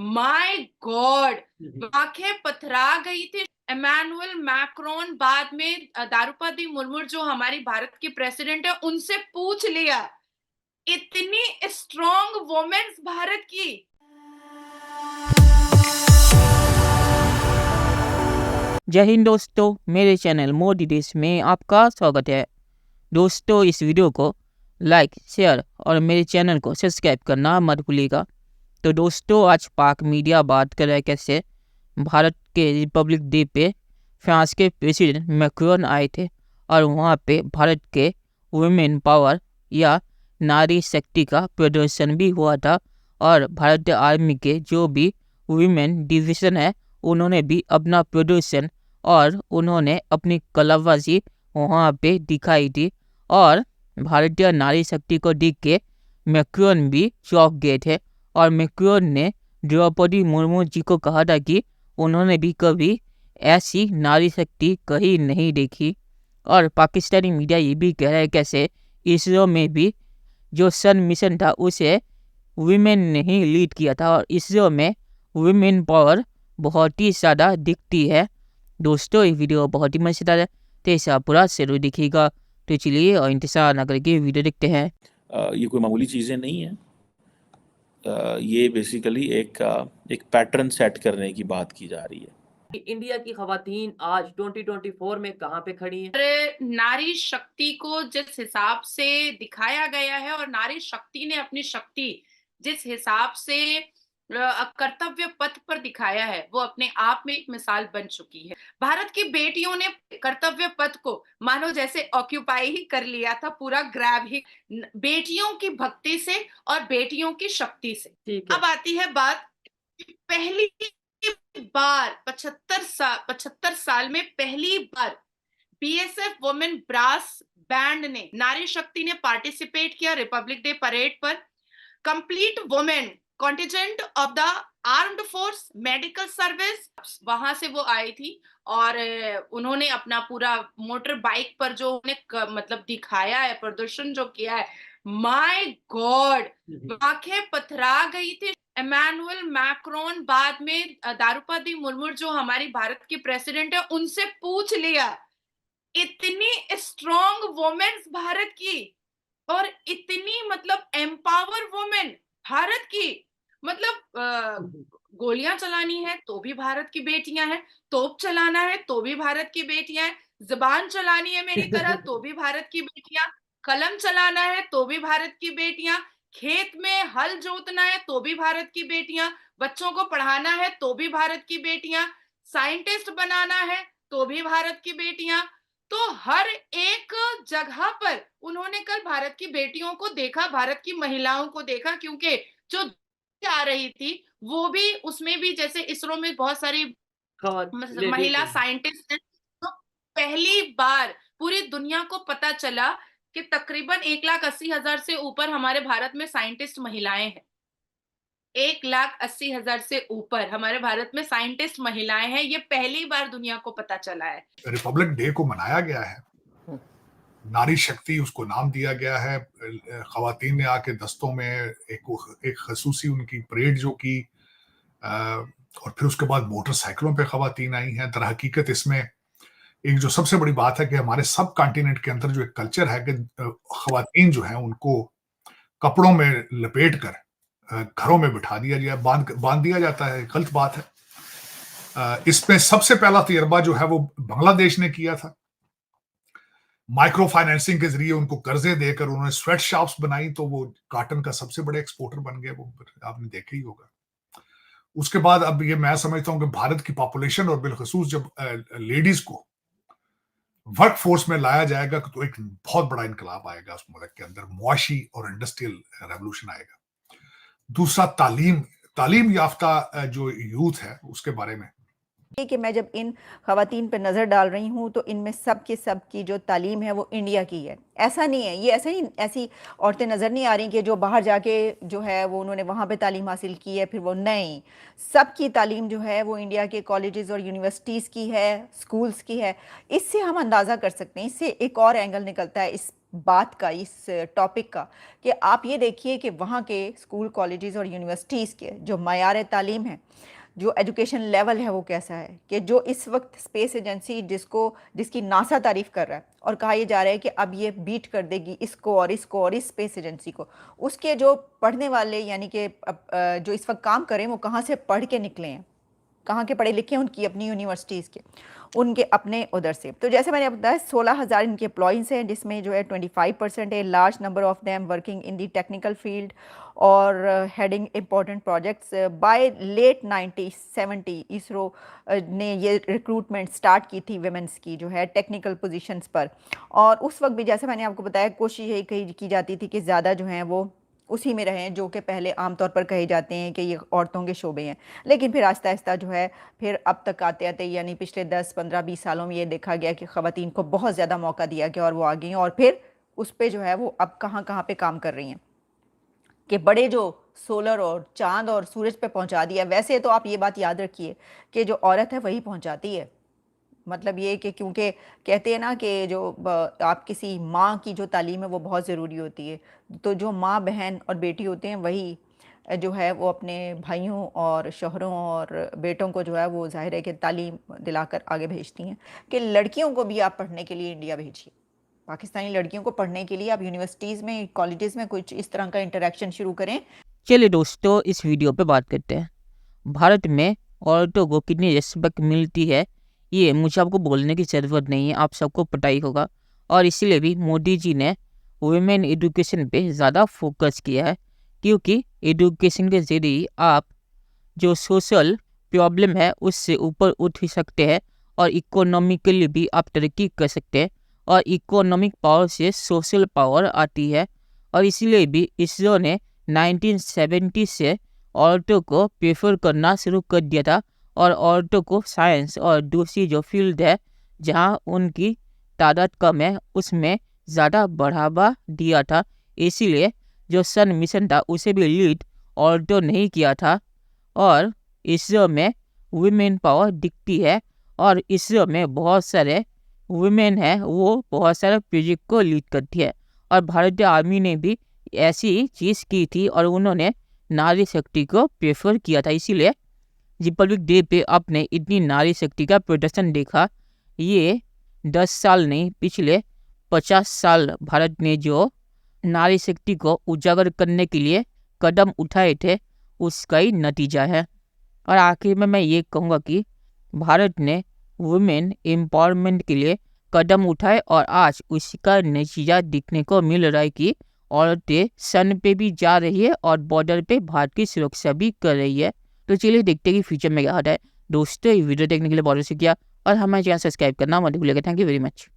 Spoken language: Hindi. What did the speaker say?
माय गॉड, आंखें पथरा गई थी। इमैनुअल मैक्रोन, बाद में द्रौपदी मुर्मू जो हमारी भारत की प्रेसिडेंट है, उनसे पूछ लिया, इतनी स्ट्रॉन्ग वुमेन्स भारत की। जय हिंद दोस्तों, मेरे चैनल मोदी देश में आपका स्वागत है। दोस्तों, इस वीडियो को लाइक, शेयर और मेरे चैनल को सब्सक्राइब करना मत भूलिएगा। तो दोस्तों, आज पाक मीडिया बात कर रहा है कैसे भारत के रिपब्लिक डे पे फ्रांस के प्रेसिडेंट मैक्रोन आए थे और वहाँ पे भारत के वुमेन पावर या नारी शक्ति का प्रदर्शन भी हुआ था। और भारतीय आर्मी के जो भी वुमेन डिवीज़न है, उन्होंने भी अपना प्रदर्शन और उन्होंने अपनी कलाबाजी वहाँ पे दिखाई थी। और भारतीय नारी शक्ति को देख के मैक्रोन भी चौंक गए थे। और मैक्रोन ने द्रौपदी मुर्मू जी को कहा था कि उन्होंने भी कभी ऐसी नारी शक्ति कहीं नहीं देखी। और पाकिस्तानी मीडिया ये भी कह रहा है कैसे इसरो में भी जो सन मिशन था उसे वुमेन ने ही लीड किया था और इसरो में वुमेन पावर बहुत ही ज़्यादा दिखती है। दोस्तों, ये वीडियो बहुत ही मज़ेदार है, तो इसे आप पूरा जरूर देखिएगा। तो चलिए और इंतजार ना करके वीडियो देखते हैं। ये कोई मामूली चीज़ें नहीं हैं। ये बेसिकली एक पैटर्न सेट करने की बात की जा रही है। इंडिया की खवातीन आज 2024 में कहाँ पे खड़ी हैं? और नारी शक्ति को जिस हिसाब से दिखाया गया है और नारी शक्ति ने अपनी शक्ति जिस हिसाब से कर्तव्य पथ पर दिखाया है, वो अपने आप में एक मिसाल बन चुकी है। भारत की बेटियों ने कर्तव्य पथ को मानो जैसे ऑक्यूपाई ही कर लिया था, पूरा ग्रैब ही, बेटियों की भक्ति से और बेटियों की शक्ति से। ठीक है। अब आती है बात, पहली बार 75 साल में पहली बार बीएसएफ वुमेन ब्रास बैंड ने, नारी शक्ति ने पार्टिसिपेट किया रिपब्लिक डे परेड पर। Complete women contingent of the armed force medical service, वहां से वो आई थी और उन्होंने अपना पूरा मोटर बाइक पर जो उन्हें मतलब दिखाया है, प्रदर्शन जो किया है, माय गॉड, आंखें पथरा गई थी। इमैनुअल मैक्रोन, बाद में द्रौपदी मुर्मू जो हमारी भारत की प्रेसिडेंट है, उनसे पूछ लिया, इतनी स्ट्रॉन्ग वुमेन्स भारत की और इतनी मतलब एम्पावर वुमेन भारत की, मतलब गोलियां चलानी है तो भी भारत की बेटियां हैं, तोप चलाना है तो भी भारत की बेटियां हैं, जुबान चलानी है मेरी तरह तो भी भारत की बेटियां, कलम चलाना है तो भी भारत की बेटियां, खेत में हल जोतना है तो भी भारत की बेटियां, बच्चों को पढ़ाना है तो भी भारत की बेटियां, साइंटिस्ट बनाना है तो भी भारत की बेटियां। तो हर एक जगह पर उन्होंने कल भारत की बेटियों को देखा, भारत की महिलाओं को देखा, क्योंकि जो आ रही थी वो भी, उसमें भी जैसे इसरो में बहुत सारी महिला साइंटिस्ट हैं। तो पहली बार पूरी दुनिया को पता चला कि तकरीबन 1,80,000 से ऊपर हमारे भारत में साइंटिस्ट महिलाएं हैं। 1,80,000 से ऊपर हमारे भारत में साइंटिस्ट महिलाएं हैं। ये पहली बार दुनिया को पता चला है। रिपब्लिक डे को मनाया गया है, नारी शक्ति उसको नाम दिया गया है। खवातीन ने आके दस्तों में एक खसूसी उनकी परेड जो की, और फिर उसके बाद मोटरसाइकिलों पे खवातीन आई हैं। दर हकीकत इसमें एक जो सबसे बड़ी बात है कि हमारे सब कॉन्टिनेंट के अंदर जो एक कल्चर है कि खवातीन जो है उनको कपड़ों में लपेट कर घरों में बिठा दिया जाए, बांध दिया जाता है। गलत बात है। इसमें सबसे पहला तजर्बा जो है वो बांग्लादेश ने किया था। माइक्रो फाइनेंसिंग के जरिए उनको कर्जे देकर उन्होंने स्वेट शॉप्स बनाई, तो वो कॉटन का सबसे बड़े एक्सपोर्टर बन गए। वो आपने देखा ही होगा। उसके बाद अब ये मैं समझता हूं कि भारत की पॉपुलेशन और बिलखसूस जब लेडीज को वर्क फोर्स में लाया जाएगा तो एक बहुत बड़ा इनकलाब आएगा उस मुल्क के अंदर, मुआशी और इंडस्ट्रियल रेवोल्यूशन आएगा। दूसरा, तालीम याफ्ता जो यूथ है उसके बारे में कि मैं जब इन ख़वातीन पर नज़र डाल रही हूँ तो इनमें सब की जो तालीम है वो इंडिया की है। ऐसा नहीं है, ये ऐसा नहीं, ऐसी औरतें नज़र नहीं आ रही कि जो बाहर जाके जो है वो उन्होंने वहाँ पे तालीम हासिल की है, फिर वो नहीं, सब की तालीम जो है वो इंडिया के कॉलेजेस और यूनिवर्सिटीज़ की है, स्कूल्स की है। इससे हम अंदाज़ा कर सकते हैं, इससे एक और एंगल निकलता है इस बात का, इस टॉपिक का, कि आप ये देखिए कि वहाँ के स्कूल, कॉलेजेस और यूनिवर्सिटीज़ के जो मयार तालीम है, जो एजुकेशन लेवल है वो कैसा है, कि जो इस वक्त स्पेस एजेंसी जिसकी नासा तारीफ़ कर रहा है और कहा यह जा रहा है कि अब ये बीट कर देगी इसको और इसको और इस स्पेस एजेंसी को, उसके जो पढ़ने वाले यानी कि जो इस वक्त काम करें वो कहाँ से पढ़ के निकले हैं, कहाँ के पढ़े लिखे हैं, उनकी अपनी यूनिवर्सिटीज़ के, उनके अपने उधर से। तो जैसे मैंने बताया 16,000 इनके एम्प्लॉइज़ हैं, जिसमें जो है 25% है large number of them working in the technical field और heading important projects. By late 1970 ISRO ने ये रिक्रूटमेंट स्टार्ट की थी वेमेंस की, जो है टेक्निकल पोजीशंस पर। और उस वक्त भी जैसे मैंने आपको बताया कोशिश यही की जाती थी कि ज़्यादा जो हैं वो उसी में रहें जो कि पहले आमतौर पर कहे जाते हैं कि ये औरतों के शोबे हैं। लेकिन फिर आहिस्ता आहिस्ता जो है फिर अब तक आते आते यानी पिछले 10, 15, 20 सालों में ये देखा गया कि ख़वातीन को बहुत ज़्यादा मौका दिया गया और वो आ गई हैं, और फिर उस पर जो है वो अब कहाँ कहाँ पे काम कर रही हैं कि बड़े जो सोलर और चाँद और सूरज पे पहुँचा दिया। वैसे तो आप ये बात याद रखिए कि जो औरत है वही पहुँचाती है, मतलब ये कि क्योंकि कहते हैं ना कि जो आप किसी माँ की जो तालीम है वो बहुत ज़रूरी होती है, तो जो माँ, बहन और बेटी होते हैं वही जो है वो अपने भाइयों और शौहरों और बेटों को जो है वो ज़ाहिर है कि तालीम दिलाकर आगे भेजती हैं कि लड़कियों को भी आप पढ़ने के लिए इंडिया भेजिए, पाकिस्तानी लड़कियों को पढ़ने के लिए आप यूनिवर्सिटीज़ में, कॉलेजेस में कुछ इस तरह का इंटरेक्शन शुरू करें। चलिए दोस्तों, इस वीडियो पे बात करते हैं। भारत में औरतों को कितनी रिस्पेक्ट मिलती है ये मुझे आपको बोलने की ज़रूरत नहीं है, आप सबको पता ही होगा। और इसलिए भी मोदी जी ने वुमेन एजुकेशन पे ज़्यादा फोकस किया है, क्योंकि एजुकेशन के ज़रिए आप जो सोशल प्रॉब्लम है उससे ऊपर उठ सकते हैं और इकोनॉमिकली भी आप तरक्की कर सकते हैं। और इकोनॉमिक पावर से सोशल पावर आती है। और इसीलिए भी इसरो ने 1970 से औरतों को प्रेफर करना शुरू कर दिया था और औरतों को साइंस और दूसरी जो फील्ड है जहां उनकी तादाद कम है उसमें ज़्यादा बढ़ावा दिया था। इसीलिए जो सन मिशन था उसे भी लीड औरतों ने ही किया था। और इसरो में वुमेन पावर दिखती है और इसरो में बहुत सारे वुमेन हैं, वो बहुत सारे प्रोजेक्ट को लीड करती है। और भारतीय आर्मी ने भी ऐसी चीज़ की थी और उन्होंने नारी शक्ति को प्रेफर किया था। इसीलिए रिपब्लिक डे पे आपने इतनी नारी शक्ति का प्रदर्शन देखा। ये 10 साल नहीं, पिछले 50 साल भारत ने जो नारी शक्ति को उजागर करने के लिए कदम उठाए थे उसका ही नतीजा है। और आखिर में मैं ये कहूँगा कि भारत ने वुमेन एम्पावरमेंट के लिए कदम उठाए और आज उसका नतीजा दिखने को मिल रहा है कि औरतें सन पे भी जा रही है और बॉर्डर पे भारत की सुरक्षा भी कर रही है। तो चलिए देखते हैं कि फ्यूचर में क्या होता है। दोस्तों, ये वीडियो देखने के लिए बहुत शुक्रिया और हमारे चैनल सब्सक्राइब करना मत भूलिएगा। Thank you very much.